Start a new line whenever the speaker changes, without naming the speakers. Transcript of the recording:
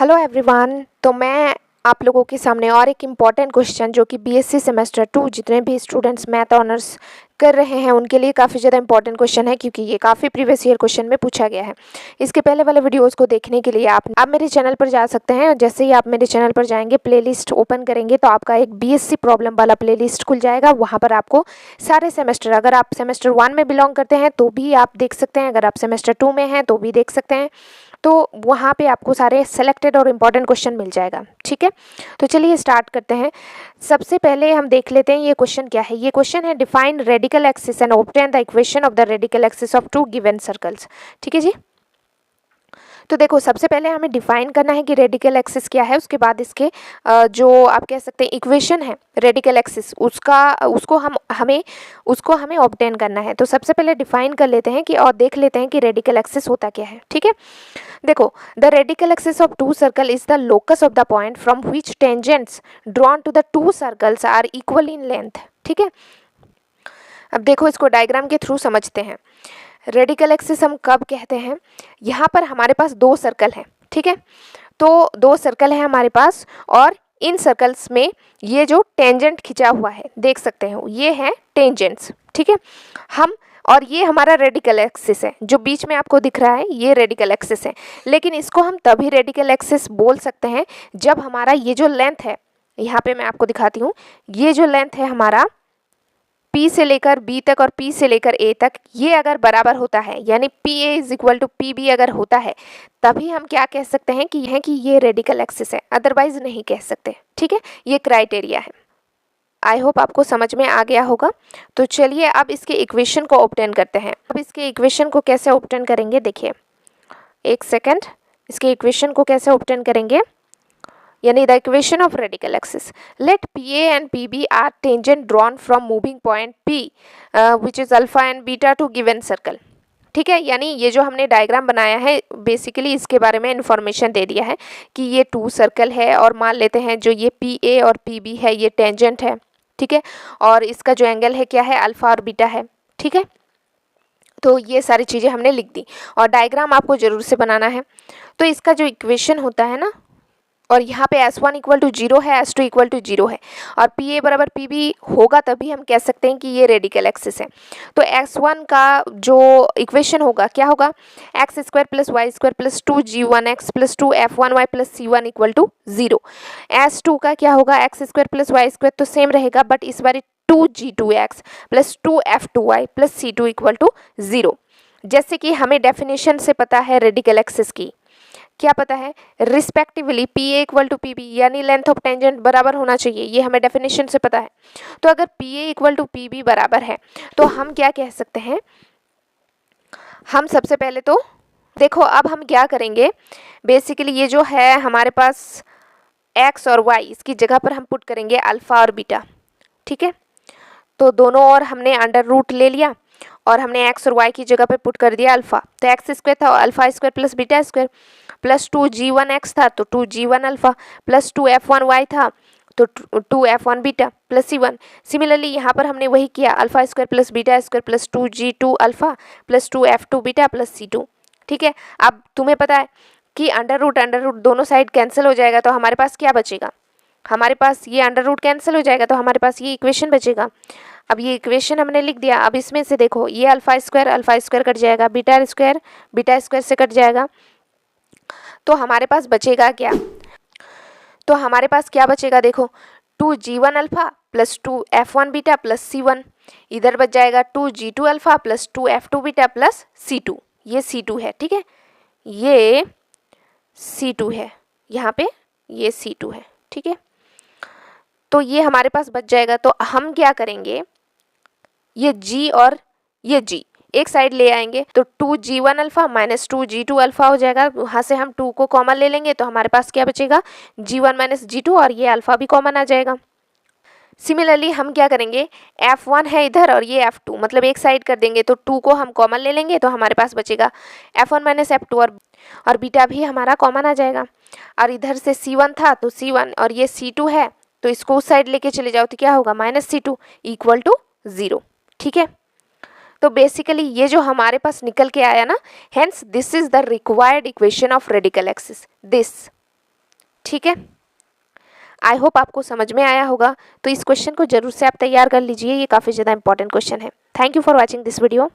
Hello everyone. तो मैं आप लोगों के सामने और एक इम्पॉर्टेंट क्वेश्चन जो कि बीएससी सेमेस्टर 2 जितने भी स्टूडेंट्स मैथ ऑनर्स कर रहे हैं उनके लिए काफ़ी ज़्यादा इंपॉर्टेंट क्वेश्चन है, क्योंकि ये काफ़ी प्रीवियस ईयर क्वेश्चन में पूछा गया है। इसके पहले वाले वीडियोस को देखने के लिए आप मेरे चैनल पर जा सकते हैं। जैसे ही आप मेरे चैनल पर जाएंगे, प्लेलिस्ट ओपन करेंगे तो आपका एक बीएससी प्रॉब्लम वाला प्लेलिस्ट खुल जाएगा। वहाँ पर आपको सारे सेमेस्टर, अगर आप सेमेस्टर 1 में बिलोंग करते हैं तो भी आप देख सकते हैं, अगर आप सेमेस्टर 2 में हैं तो भी देख सकते हैं। तो वहाँ पे आपको सारे सेलेक्टेड और इम्पॉर्टेंट क्वेश्चन मिल जाएगा। ठीक है, तो चलिए स्टार्ट करते हैं। सबसे पहले हम देख लेते हैं ये क्वेश्चन क्या है। ये क्वेश्चन है define radical axis and obtain the equation of the radical axis of two given circles. ठीक है जी। तो देखो, सबसे पहले हमें डिफाइन करना है कि रेडिकल एक्सिस क्या है। उसके बाद इसके जो आप कह सकते हैं इक्वेशन है रेडिकल एक्सिस, उसको हमें ऑब्टेन करना है। तो सबसे पहले डिफाइन कर लेते हैं कि और देख लेते हैं कि रेडिकल एक्सिस होता क्या है। ठीक है, देखो, the radical axis of two circle is the locus of the point from which tangents drawn to the two circles are equal in length. ठीक है, अब देखो इसको डायग्राम के थ्रू समझते हैं। रेडिकल एक्सिस हम कब कहते हैं? यहाँ पर हमारे पास दो सर्कल हैं। ठीक है, तो दो सर्कल है हमारे पास और इन सर्कल्स में ये जो टेंजेंट खिंचा हुआ है देख सकते हो, ये है टेंजेंट्स। ठीक है, और ये हमारा रेडिकल एक्सिस है जो बीच में आपको दिख रहा है, ये रेडिकल एक्सिस है। लेकिन इसको हम तभी रेडिकल एक्सिस बोल सकते हैं जब हमारा ये जो लेंथ है, यहाँ पे मैं आपको दिखाती हूँ, ये जो लेंथ है हमारा P से लेकर B तक और P से लेकर A तक, ये अगर बराबर होता है, यानी PA is equal to PB अगर होता है, तभी हम क्या कह सकते हैं कि ये रेडिकल एक्सिस है, अदरवाइज नहीं कह सकते। ठीक है, ये क्राइटेरिया है। आई होप आपको समझ में आ गया होगा। तो चलिए अब इसके इक्वेशन को ऑब्टेन करते हैं। अब इसके इक्वेशन को कैसे ऑब्टेन करेंगे, देखिए एक सेकंड, इसके इक्वेशन को कैसे ऑब्टेन करेंगे, यानी the equation of radical axis. Let PA and PB are tangent drawn from moving point P which is alpha and beta to given circle. ठीक है, यानी ये जो हमने डायग्राम बनाया है बेसिकली इसके बारे में इंफॉर्मेशन दे दिया है कि ये टू सर्कल है और मान लेते हैं जो ये PA और PB है ये टेंजेंट है। ठीक है, और इसका जो एंगल है क्या है, अल्फा और बीटा है। ठीक है, तो ये सारी चीज़ें हमने लिख दी और डायग्राम आपको ज़रूर से बनाना है। तो इसका जो इक्वेशन होता है ना, और यहाँ पे S1 इक्वल टू 0 है, S2 इक्वल टू 0 है और PA बराबर PB होगा तभी हम कह सकते हैं कि ये रेडिकल एक्सिस है। तो S1 का जो इक्वेशन होगा क्या होगा, x square plus y square plus 2g1x plus 2f1y plus c1 equal to 0। S2 का क्या होगा, x square plus y square तो सेम रहेगा, बट इस बार 2g2x plus 2f2y plus c2 equal to 0। जैसे कि हमें डेफिनेशन से पता है रेडिकल एक्सिस की, क्या पता है, respectively PA equal to PB यानी लेंथ ऑफ टेंजेंट बराबर होना चाहिए, ये हमें डेफिनेशन से पता है। तो अगर PA इक्वल टू PB बराबर है तो हम क्या कह सकते हैं, हम सबसे पहले तो देखो अब हम क्या करेंगे, बेसिकली ये जो है हमारे पास x और y, इसकी जगह पर हम पुट करेंगे अल्फा और बीटा। ठीक है, तो दोनों और हमने अंडर रूट ले लिया और हमने x और y की जगह पे पुट कर दिया अल्फा। तो एक्स स्क्वायर था alpha square plus beta square plus 2g1x था तो 2g1 अल्फा प्लस 2f1y था तो 2f1 beta plus c1। Similarly यहाँ पर हमने वही किया, alpha square plus beta square plus 2g2 alpha plus 2f2 beta plus c2। ठीक है, अब तुम्हें पता है कि अंडर रूट दोनों साइड कैंसिल हो जाएगा, तो हमारे पास क्या बचेगा, हमारे पास ये अंडर रूट कैंसिल हो जाएगा तो हमारे पास ये इक्वेशन बचेगा। अब ये इक्वेशन हमने लिख दिया। अब इसमें से देखो ये अल्फा स्क्वायर कट जाएगा, बीटा स्क्वायर से कट जाएगा, तो हमारे पास बचेगा क्या, तो हमारे पास क्या बचेगा, देखो 2g1 alpha plus 2f1 beta plus c1, इधर बच जाएगा 2g2 alpha plus 2f2 beta plus c2। ये c2 है। ठीक है, ये c2 है, यहाँ पे ये c2 है। ठीक है, तो ये हमारे पास बच जाएगा। तो हम क्या करेंगे, ये g और ये g एक साइड ले आएंगे तो 2g1 alpha minus 2g2 alpha हो जाएगा। वहाँ से हम 2 को कॉमन ले लेंगे तो हमारे पास क्या बचेगा, g1 माइनस g2 और ये अल्फा भी कॉमन आ जाएगा। सिमिलरली हम क्या करेंगे, f1 है इधर और ये f2, मतलब एक साइड कर देंगे तो 2 को हम कॉमन ले लेंगे तो हमारे पास बचेगा f1 माइनस f2 और बीटा भी हमारा कॉमन आ जाएगा। और इधर से c1 था तो c1 और ये c2 है तो इसको उस साइड लेके चले जाओ तो क्या होगा, माइनस c2 इक्वल टू 0। ठीक है, तो बेसिकली ये जो हमारे पास निकल के आया ना, hence this is the required equation of radical axis. This ठीक है, आई होप आपको समझ में आया होगा। तो इस क्वेश्चन को जरूर से आप तैयार कर लीजिए, ये काफ़ी ज़्यादा इंपॉर्टेंट क्वेश्चन है। Thank you for watching this video.